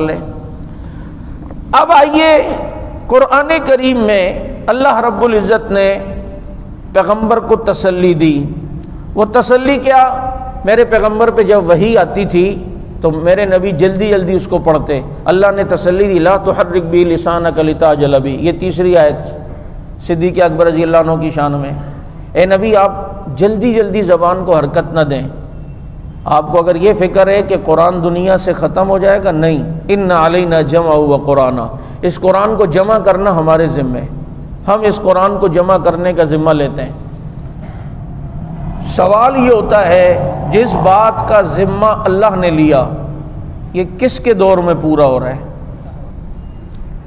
لیں۔ اب آئیے قرآن کریم میں اللہ رب العزت نے پیغمبر کو تسلی دی۔ وہ تسلی کیا؟ میرے پیغمبر پہ جب وحی آتی تھی تو میرے نبی جلدی جلدی اس کو پڑھتے۔ اللہ نے تسلی دی، لا تحرک بہ لسانک لتعجل بہ، یہ تیسری آیت صدیق اکبر رضی اللہ عنہ کی شان میں۔ اے نبی آپ جلدی جلدی زبان کو حرکت نہ دیں۔ آپ کو اگر یہ فکر ہے کہ قرآن دنیا سے ختم ہو جائے گا، نہیں، ان علینا جمعہ و قرآن، اس قرآن کو جمع کرنا ہمارے ذمہ، ہم اس قرآن کو جمع کرنے کا ذمہ لیتے ہیں۔ سوال یہ ہوتا ہے جس بات کا ذمہ اللہ نے لیا یہ کس کے دور میں پورا ہو رہا ہے؟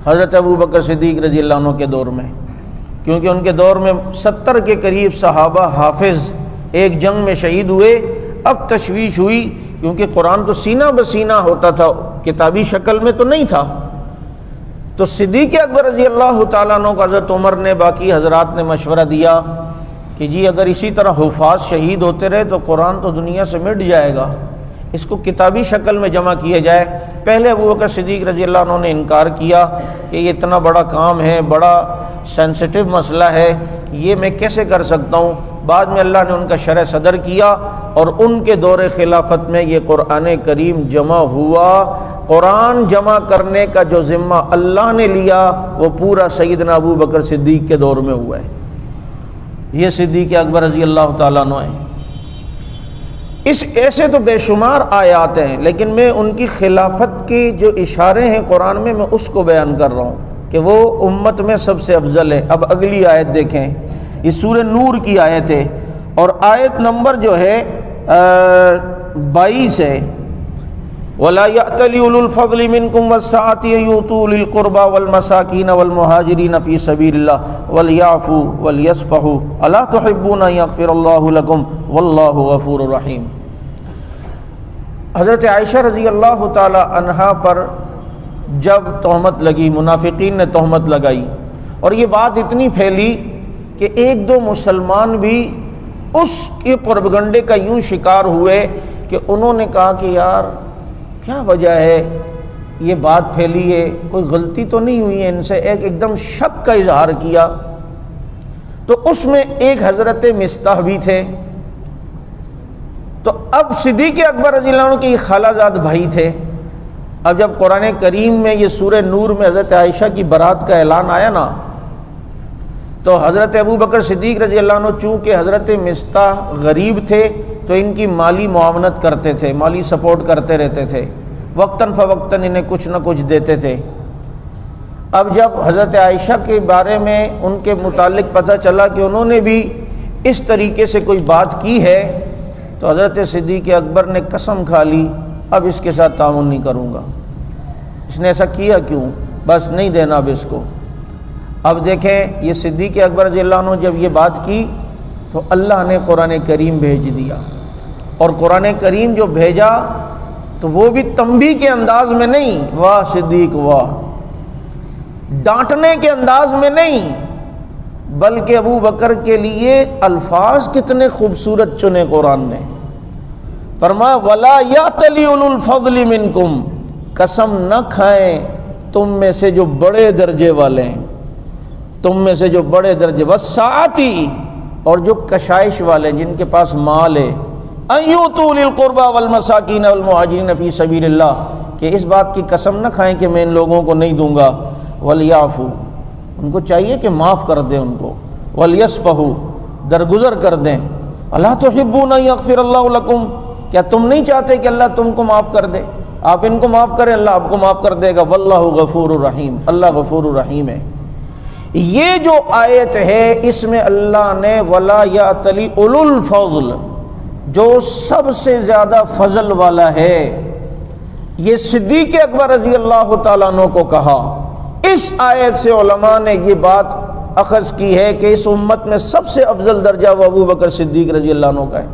حضرت ابوبکر صدیق رضی اللہ عنہ کے دور میں، کیونکہ ان کے دور میں 70 کے قریب صحابہ حافظ ایک جنگ میں شہید ہوئے۔ اب تشویش ہوئی کیونکہ قرآن تو سینہ بسینہ ہوتا تھا، کتابی شکل میں تو نہیں تھا۔ تو صدیق اکبر رضی اللہ تعالیٰ عنہ کو حضرت عمر نے، باقی حضرات نے مشورہ دیا کہ جی اگر اسی طرح حفاظ شہید ہوتے رہے تو قرآن تو دنیا سے مٹ جائے گا، اس کو کتابی شکل میں جمع کیا جائے۔ پہلے ابوبکر صدیق رضی اللہ عنہ نے انکار کیا کہ یہ اتنا بڑا کام ہے، بڑا سینسٹیو مسئلہ ہے، یہ میں کیسے کر سکتا ہوں۔ بعد میں اللہ نے ان کا شرح صدر کیا اور ان کے دور خلافت میں یہ قرآن کریم جمع ہوا۔ قرآن جمع کرنے کا جو ذمہ اللہ نے لیا وہ پورا سیدنا ابوبکر صدیق کے دور میں ہوا ہے۔ یہ صدیق اکبر رضی اللہ تعالیٰ عنہ ہیں۔ اس ایسے تو بے شمار آیات ہیں، لیکن میں ان کی خلافت کی جو اشارے ہیں قرآن میں اس کو بیان کر رہا ہوں کہ وہ امت میں سب سے افضل ہے۔ اب اگلی آیت دیکھیں، یہ سورہ نور کی آیت ہے اور آیت نمبر جو ہے 22 ہے۔ وَلَا يَأْتَلِ أُولُو الْفَضْلِ مِنْكُمْ وَالسَّعَةِ أَن يُؤْتُوا أُولِي الْقُرْبَى وَالْمَسَاكِينَ وَالْمُهَاجِرِينَ فِي سَبِيلِ اللَّهِ وَلْيَعْفُوا وَلْيَصْفَحُوا أَلَا تُحِبُّونَ أَن يَغْفِرَ اللَّهُ لَكُمْ وَاللَّهُ غَفُورٌ رَحِيمٌ۔ حضرت عائشہ رضی اللہ تعالی عنہا پر جب تہمت لگی، منافقین نے تہمت لگائی اور یہ بات اتنی پھیلی کہ ایک دو مسلمان بھی اس کے پروپیگنڈے کا یوں شکار ہوئے کہ انہوں نے کہا کہ یار کیا وجہ ہے یہ بات پھیلی ہے، کوئی غلطی تو نہیں ہوئی ہے ان سے، ایک دم شک کا اظہار کیا۔ تو اس میں ایک حضرت مصطح بھی تھے۔ تو اب صدیق اکبر رضی اللہ عنہ کے خالہ زاد بھائی تھے۔ اب جب قرآن کریم میں یہ سورہ نور میں حضرت عائشہ کی برات کا اعلان آیا نا، تو حضرت ابوبکر صدیق رضی اللہ عنہ چونکہ حضرت مصطح غریب تھے تو ان کی مالی معاونت کرتے تھے، مالی سپورٹ کرتے رہتے تھے، وقتاً فوقتاً انہیں کچھ نہ کچھ دیتے تھے۔ اب جب حضرت عائشہ کے بارے میں ان کے متعلق پتہ چلا کہ انہوں نے بھی اس طریقے سے کوئی بات کی ہے تو حضرت صدیق اکبر نے قسم کھا لی اب اس کے ساتھ تعاون نہیں کروں گا۔ اس نے ایسا کیا کیوں؟ بس نہیں دینا اب اس کو۔ اب دیکھیں یہ صدیق اکبر رضی اللہ عنہ جب یہ بات کی تو اللہ نے قرآن کریم بھیج دیا، اور قرآن کریم جو بھیجا تو وہ بھی تنبیہ کے انداز میں نہیں، واہ صدیق واہ، ڈانٹنے کے انداز میں نہیں، بلکہ ابو بکر کے لیے الفاظ کتنے خوبصورت چنے قرآن نے۔ فرمایا وَلَا يَأْتَلِ أُولُو الْفَضْلِ مِنْكُمْ، قسم نہ کھائیں تم میں سے جو بڑے درجے والے ہیں، تم میں سے جو بڑے درجے، وَالسَّعَةِ، اور جو کشائش والے جن کے پاس مال ہے، أَن يُؤْتُوا أُولِي الْقُرْبَى وَالْمَسَاكِينَ وَالْمُهَاجِرِينَ فِي سَبِيلِ اللَّهِ، کہ اس بات کی قسم نہ کھائیں کہ میں ان لوگوں کو نہیں دوں گا، وَلْيَعْفُوا، ان کو چاہیے کہ معاف کر دیں ان کو، وَلْيَصْفَحُوا، درگزر کر دیں، أَلَا تُحِبُّونَ أَن يَغْفِرَ اللَّهُ لَكُمْ، کیا تم نہیں چاہتے کہ اللہ تم کو معاف کر دے؟ آپ ان کو معاف کریں، اللہ آپ کو معاف کر دے گا، وَاللَّهُ غَفُورٌ رَحِيمٌ، اللہ غفور الرحیم ہے۔ یہ جو آیت ہے اس میں اللہ نے وَلَا يَأْتَلِ أُولُو الْفَضْلِ، جو سب سے زیادہ فضل والا ہے، یہ صدیق اکبر رضی اللہ تعالیٰ عنہ کو کہا۔ اس آیت سے علماء نے یہ بات اخذ کی ہے کہ اس امت میں سب سے افضل درجہ وہ ابو بکر صدیق رضی اللہ عنہ کا ہے،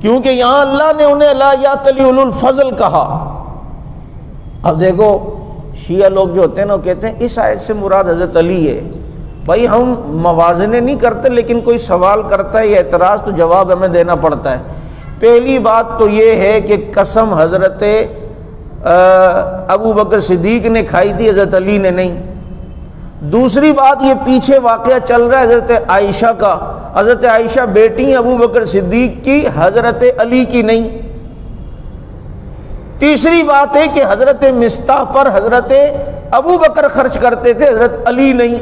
کیونکہ یہاں اللہ نے انہیں لا یأتل اولو الفضل کہا۔ اب دیکھو شیعہ لوگ جو ہوتے ہیں نا وہ کہتے ہیں اس آیت سے مراد حضرت علی ہے۔ بھائی ہم موازنے نہیں کرتے، لیکن کوئی سوال کرتا ہے یا اعتراض تو جواب ہمیں دینا پڑتا ہے۔ پہلی بات تو یہ ہے کہ قسم حضرت ابو بکر صدیق نے کھائی تھی، حضرت علی نے نہیں۔ دوسری بات، یہ پیچھے واقعہ چل رہا ہے حضرت عائشہ کا، حضرت عائشہ بیٹی ابو بکر صدیق کی، حضرت علی کی نہیں۔ تیسری بات ہے کہ حضرت مصطح پر حضرت ابو بکر خرچ کرتے تھے، حضرت علی نہیں۔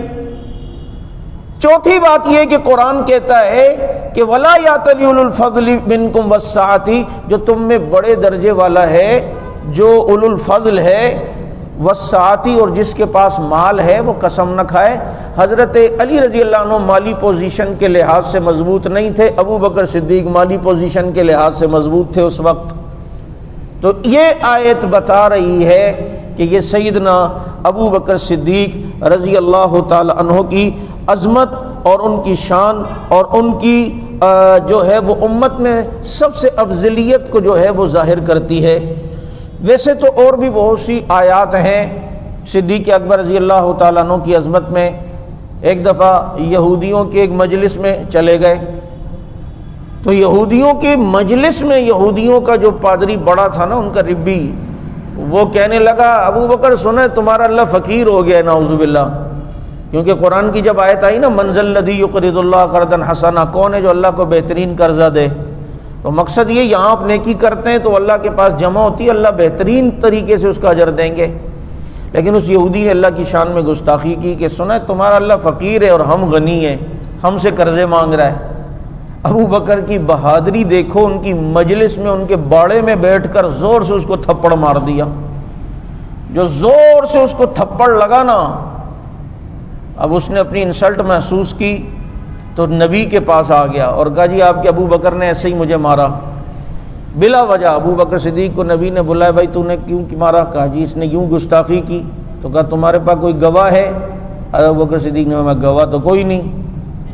چوتھی بات یہ کہ قرآن کہتا ہے کہ وَلَا يَأْتَلِ أُولُو الْفَضْلِ مِنْكُمْ وَالسَّعَةِ، جو تم میں بڑے درجے والا ہے، جو اولو الفضل ہے، وَالسَّعَةِ، اور جس کے پاس مال ہے وہ قسم نہ کھائے۔ حضرت علی رضی اللہ عنہ مالی پوزیشن کے لحاظ سے مضبوط نہیں تھے، ابو بکر صدیق مالی پوزیشن کے لحاظ سے مضبوط تھے اس وقت۔ تو یہ آیت بتا رہی ہے کہ یہ سیدنا ابو بکر صدیق رضی اللہ تعالی عنہ کی عظمت اور ان کی شان اور ان کی جو ہے وہ امت میں سب سے افضلیت کو جو ہے وہ ظاہر کرتی ہے۔ ویسے تو اور بھی بہت سی آیات ہیں صدیق اکبر رضی اللہ تعالیٰ عنہ کی عظمت میں۔ ایک دفعہ یہودیوں کے ایک مجلس میں چلے گئے، تو یہودیوں کے مجلس میں یہودیوں کا جو پادری بڑا تھا نا، ان کا ربی، وہ کہنے لگا ابو بکر سنیں تمہارا اللہ فقیر ہو گیا، نعوذ باللہ۔ کیونکہ قرآن کی جب آیت آئی نا من ذا الذی یقرض اللہ قرضا حسنا، کون ہے جو اللہ کو بہترین قرضہ دے، تو مقصد یہ یہاں آپ نیکی کرتے ہیں تو اللہ کے پاس جمع ہوتی ہے، اللہ بہترین طریقے سے اس کا اجر دیں گے۔ لیکن اس یہودی نے اللہ کی شان میں گستاخی کی کہ سنیں تمہارا اللہ فقیر ہے اور ہم غنی ہیں، ہم سے قرضے مانگ رہا ہے۔ ابو بکر کی بہادری دیکھو، ان کی مجلس میں ان کے باڑے میں بیٹھ کر زور سے اس کو تھپڑ مار دیا۔ جو زور سے اس کو تھپڑ لگا نا، اب اس نے اپنی انسلٹ محسوس کی تو نبی کے پاس آ گیا اور کہا جی آپ کے ابو بکر نے ایسے ہی مجھے مارا بلا وجہ۔ ابو بکر صدیق کو نبی نے بلایا، بھائی تو نے کیوں مارا؟ کہا جی اس نے یوں گستاخی کی۔ تو کہا تمہارے پاس کوئی گواہ ہے؟ ابو بکر صدیق نے میں گواہ تو کوئی نہیں۔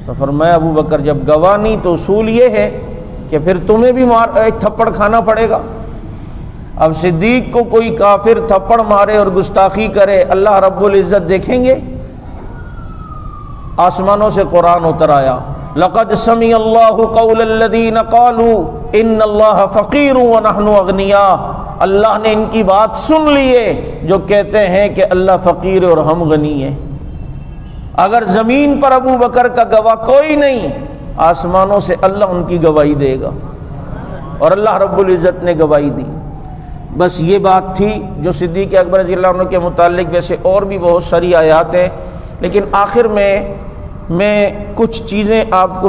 تو فرمایا ابو بکر جب گواہ نہیں تو اصول یہ ہے کہ پھر تمہیں بھی ایک تھپڑ کھانا پڑے گا۔ اب صدیق کو کوئی کافر تھپڑ مارے اور گستاخی کرے، اللہ رب العزت دیکھیں گے؟ آسمانوں سے قرآن اتر آیا، لقد سمع اللہ قول الذین قالوا ان اللہ فقیر ونحن اغنیاء، اللہ نے ان کی بات سن لی ہے جو کہتے ہیں کہ اللہ فقیر اور ہم غنی ہیں۔ اگر زمین پر ابو بکر کا گواہ کوئی نہیں، آسمانوں سے اللہ ان کی گواہی دے گا، اور اللہ رب العزت نے گواہی دی۔ بس یہ بات تھی جو صدیق اکبر رضی اللہ عنہ کے متعلق، ویسے اور بھی بہت ساری آیات ہیں، لیکن آخر میں کچھ چیزیں آپ کو